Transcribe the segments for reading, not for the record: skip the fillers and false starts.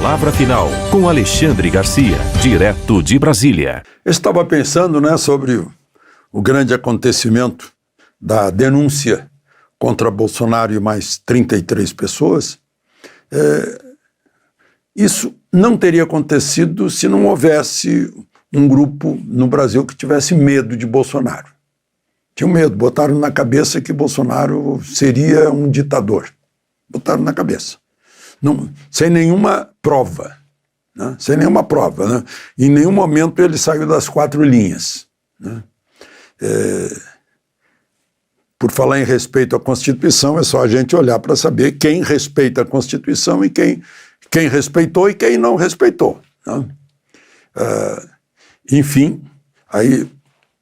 Palavra final, com Alexandre Garcia, direto de Brasília. Eu estava pensando, sobre o grande acontecimento da denúncia contra Bolsonaro e mais 33 pessoas. Isso não teria acontecido se não houvesse um grupo no Brasil que tivesse medo de Bolsonaro. Tinham medo, botaram na cabeça que Bolsonaro seria um ditador. Botaram na cabeça. Não, sem nenhuma prova. Sem nenhuma prova. Em nenhum momento ele saiu das 4 linhas. Por falar em respeito à Constituição, é só a gente olhar para saber quem respeita a Constituição e quem respeitou e quem não respeitou. Enfim, aí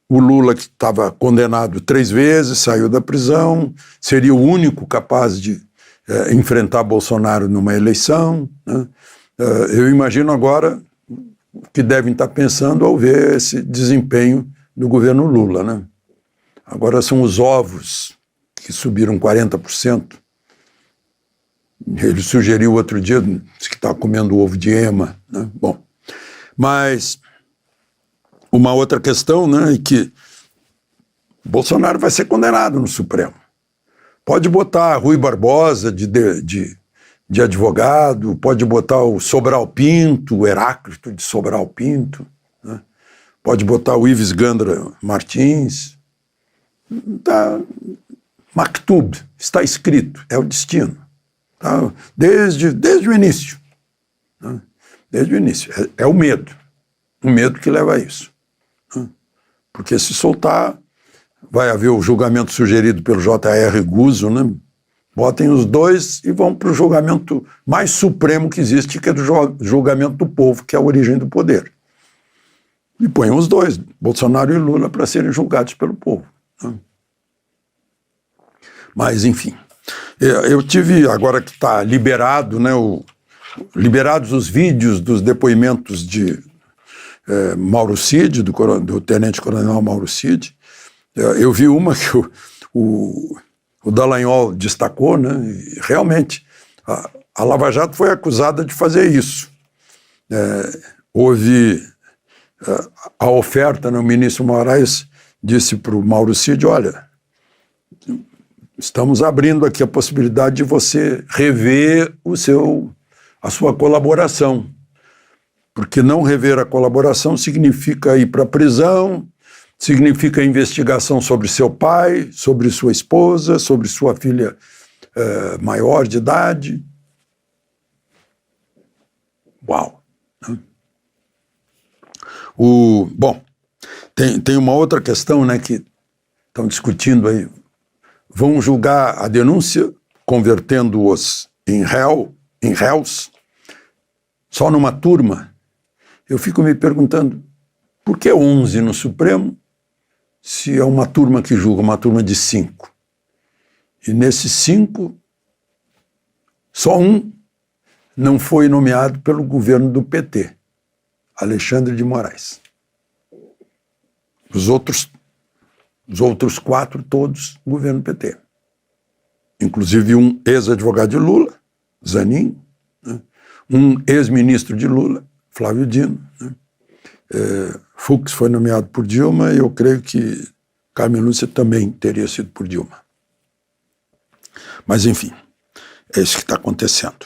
o Lula, que estava condenado 3 vezes, saiu da prisão, seria o único capaz de enfrentar Bolsonaro numa eleição. Eu imagino agora o que devem estar pensando ao ver esse desempenho do governo Lula. Agora são os ovos que subiram 40%. Ele sugeriu outro dia que estava comendo ovo de ema. Bom, mas uma outra questão é que Bolsonaro vai ser condenado no Supremo. Pode botar Rui Barbosa de advogado, pode botar o Sobral Pinto, o Heráclito de Sobral Pinto, pode botar o Ives Gandra Martins. Maktub, está escrito, é o destino. Desde o início. Desde o início. É o medo que leva a isso. Porque se soltar, vai haver o julgamento sugerido pelo J.R. Guzzo, Botem os dois e vão para o julgamento mais supremo que existe, que é do julgamento do povo, que é a origem do poder. E põem os dois, Bolsonaro e Lula, para serem julgados pelo povo. Mas, enfim, eu tive, agora que está liberado, liberados os vídeos dos depoimentos de Mauro Cid, do tenente-coronel Mauro Cid. Eu vi uma que o Dallagnol destacou, e realmente a Lava Jato foi acusada de fazer isso. Houve a oferta, o ministro Moraes disse para o Mauro Cid: olha, estamos abrindo aqui a possibilidade de você rever a sua colaboração, porque não rever a colaboração significa ir para a prisão, significa investigação sobre seu pai, sobre sua esposa, sobre sua filha maior de idade. Uau! Bom, tem uma outra questão que estão discutindo aí. Vão julgar a denúncia, convertendo-os em réus, só numa turma. Eu fico me perguntando, por que 11 no Supremo, se é uma turma que julga, uma turma de 5? E nesses 5, só um não foi nomeado pelo governo do PT, Alexandre de Moraes. Os outros 4, todos, governo PT. Inclusive um ex-advogado de Lula, Zanin, um ex-ministro de Lula, Flávio Dino, Fux foi nomeado por Dilma e eu creio que Carmen Lúcia também teria sido por Dilma. Mas, enfim, é isso que está acontecendo.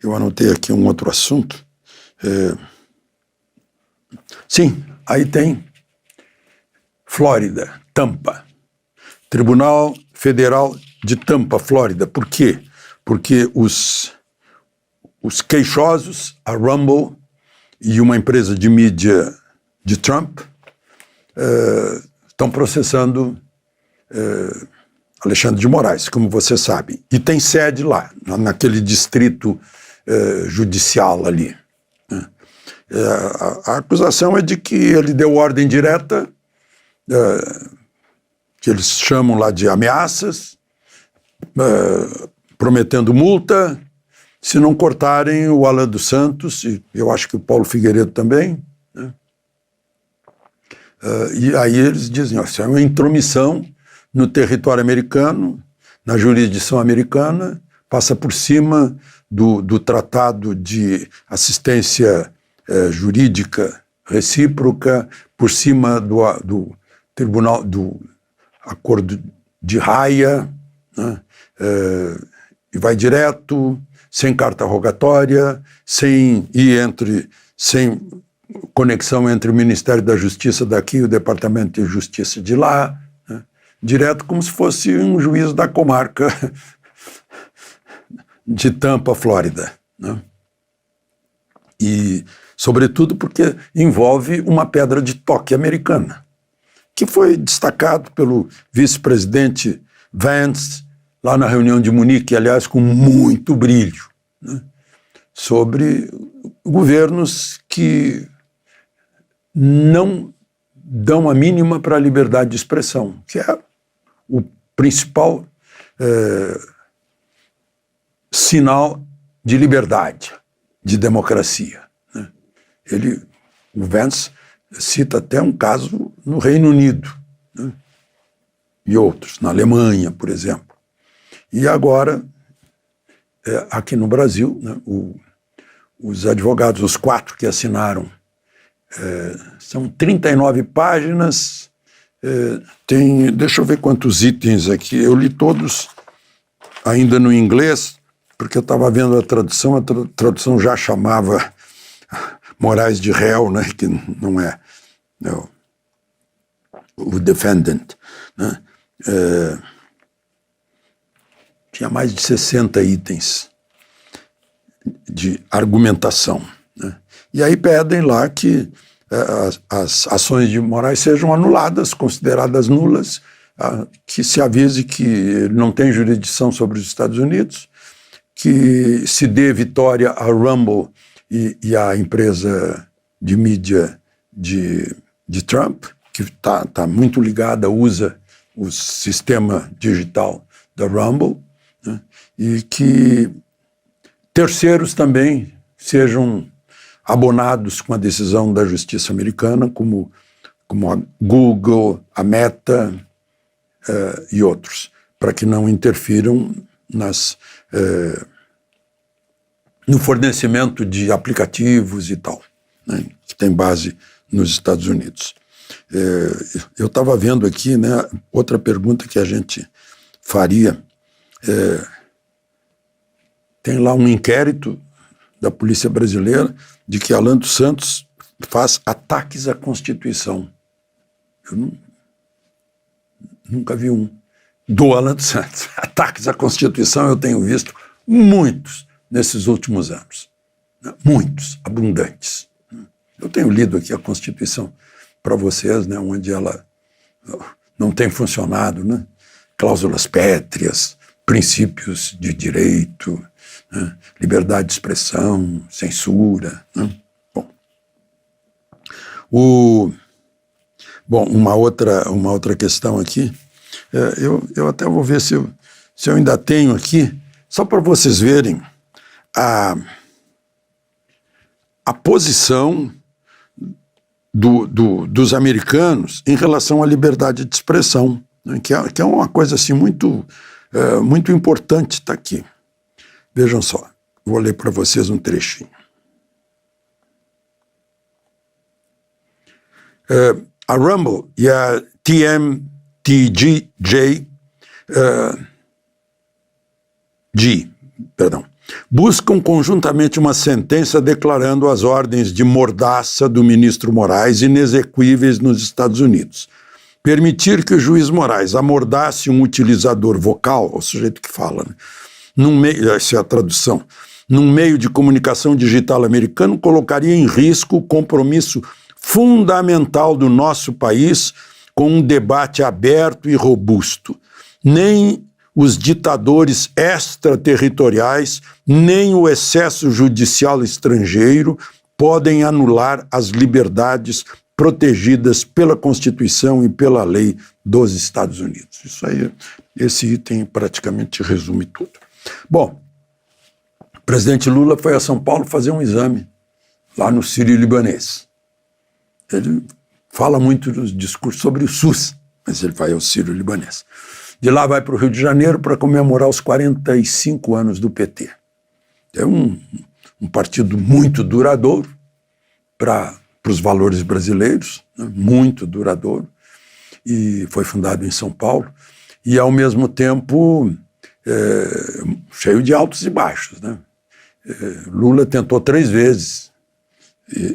Eu anotei aqui um outro assunto. Sim, aí tem Flórida, Tampa. Tribunal Federal de Tampa, Flórida. Por quê? Porque os queixosos, a Rumble e uma empresa de mídia de Trump, estão processando Alexandre de Moraes, como você sabe. E tem sede lá, naquele distrito judicial ali. A acusação é de que ele deu ordem direta, que eles chamam lá de ameaças, prometendo multa, se não cortarem o Alan dos Santos, e eu acho que o Paulo Figueiredo também. E aí eles dizem, isso é uma intromissão no território americano, na jurisdição americana, passa por cima do Tratado de Assistência Jurídica Recíproca, por cima do Tribunal, do Acordo de Haia, né? E vai direto, sem carta rogatória, sem conexão entre o Ministério da Justiça daqui e o Departamento de Justiça de lá, né? Direto como se fosse um juiz da comarca de Tampa, Flórida, né? E, sobretudo, porque envolve uma pedra de toque americana, que foi destacado pelo vice-presidente Vance, lá na reunião de Munique, aliás, com muito brilho, né? Sobre governos que não dão a mínima para a liberdade de expressão, que é o principal sinal de liberdade, de democracia, né? O Vance cita até um caso no Reino Unido, né? E outros, na Alemanha, por exemplo. E agora, aqui no Brasil, né, os advogados, os 4 que assinaram, são 39 páginas, deixa eu ver quantos itens aqui, eu li todos ainda no inglês, porque eu estava vendo a tradução já chamava Moraes de réu, né, que não é o defendant, né? Tinha mais de 60 itens de argumentação, né? E aí pedem lá que as ações de Moraes sejam anuladas, consideradas nulas, que se avise que não tem jurisdição sobre os Estados Unidos, que se dê vitória à Rumble e à empresa de mídia de Trump, que tá muito ligada, usa o sistema digital da Rumble, né? E que terceiros também sejam abonados com a decisão da justiça americana, como a Google, a Meta e outros, para que não interfiram no fornecimento de aplicativos e tal, né, que tem base nos Estados Unidos. Eu estava vendo aqui, né, outra pergunta que a gente faria. Tem lá um inquérito da Polícia Brasileira de que Alan dos Santos faz ataques à Constituição. Eu nunca vi um do Alan dos Santos. Ataques à Constituição eu tenho visto muitos nesses últimos anos. Muitos, abundantes. Eu tenho lido aqui a Constituição para vocês, né, onde ela não tem funcionado, né? Cláusulas pétreas, princípios de direito, né? Liberdade de expressão, censura, né? Uma outra questão aqui, eu até vou ver se eu ainda tenho aqui, só para vocês verem a posição dos americanos em relação à liberdade de expressão, né, que é uma coisa assim muito importante, está aqui. Vejam só, vou ler para vocês um trechinho. A Rumble e a TMTGJ buscam conjuntamente uma sentença declarando as ordens de mordaça do ministro Moraes inexequíveis nos Estados Unidos. Permitir que o juiz Moraes amordace um utilizador vocal, o sujeito que fala, né, essa é a tradução, num meio de comunicação digital americano, colocaria em risco o compromisso fundamental do nosso país com um debate aberto e robusto. Nem os ditadores extraterritoriais, nem o excesso judicial estrangeiro podem anular as liberdades protegidas pela Constituição e pela lei dos Estados Unidos. Isso aí, esse item praticamente resume tudo. Bom, o presidente Lula foi a São Paulo fazer um exame lá no Sírio-Libanês. Ele fala muito nos discursos sobre o SUS, mas ele vai ao Sírio-Libanês. De lá vai para o Rio de Janeiro para comemorar os 45 anos do PT. É um partido muito duradouro para os valores brasileiros, né? Muito duradouro, e foi fundado em São Paulo, e ao mesmo tempo cheio de altos e baixos, né? Lula tentou 3 vezes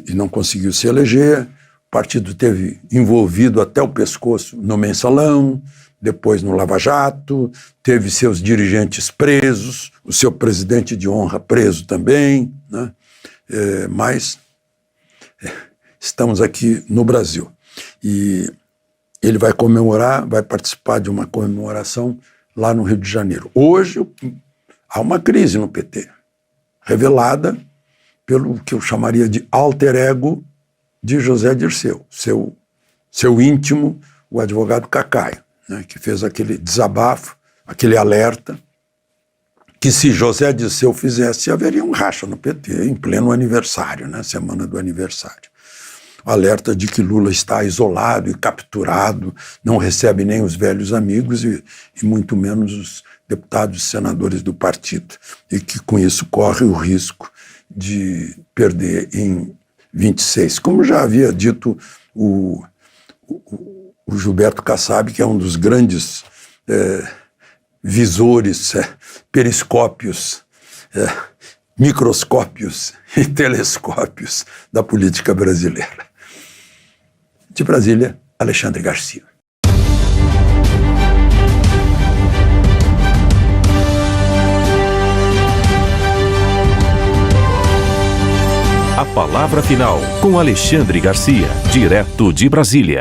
e não conseguiu se eleger. O partido teve envolvido até o pescoço no Mensalão, depois no Lava Jato, teve seus dirigentes presos, o seu presidente de honra preso também, né? Mas estamos aqui no Brasil. E ele vai participar de uma comemoração lá no Rio de Janeiro. Hoje há uma crise no PT, revelada pelo que eu chamaria de alter ego de José Dirceu, seu íntimo, o advogado Cacaio, né, que fez aquele desabafo, aquele alerta, que se José Dirceu fizesse, haveria um racha no PT, em pleno aniversário, né, semana do aniversário. O alerta de que Lula está isolado e capturado, não recebe nem os velhos amigos e muito menos os deputados e senadores do partido, e que com isso corre o risco de perder em 26. Como já havia dito o Gilberto Kassab, que é um dos grandes visores, periscópios, microscópios e telescópios da política brasileira. De Brasília, Alexandre Garcia. A palavra final com Alexandre Garcia, direto de Brasília.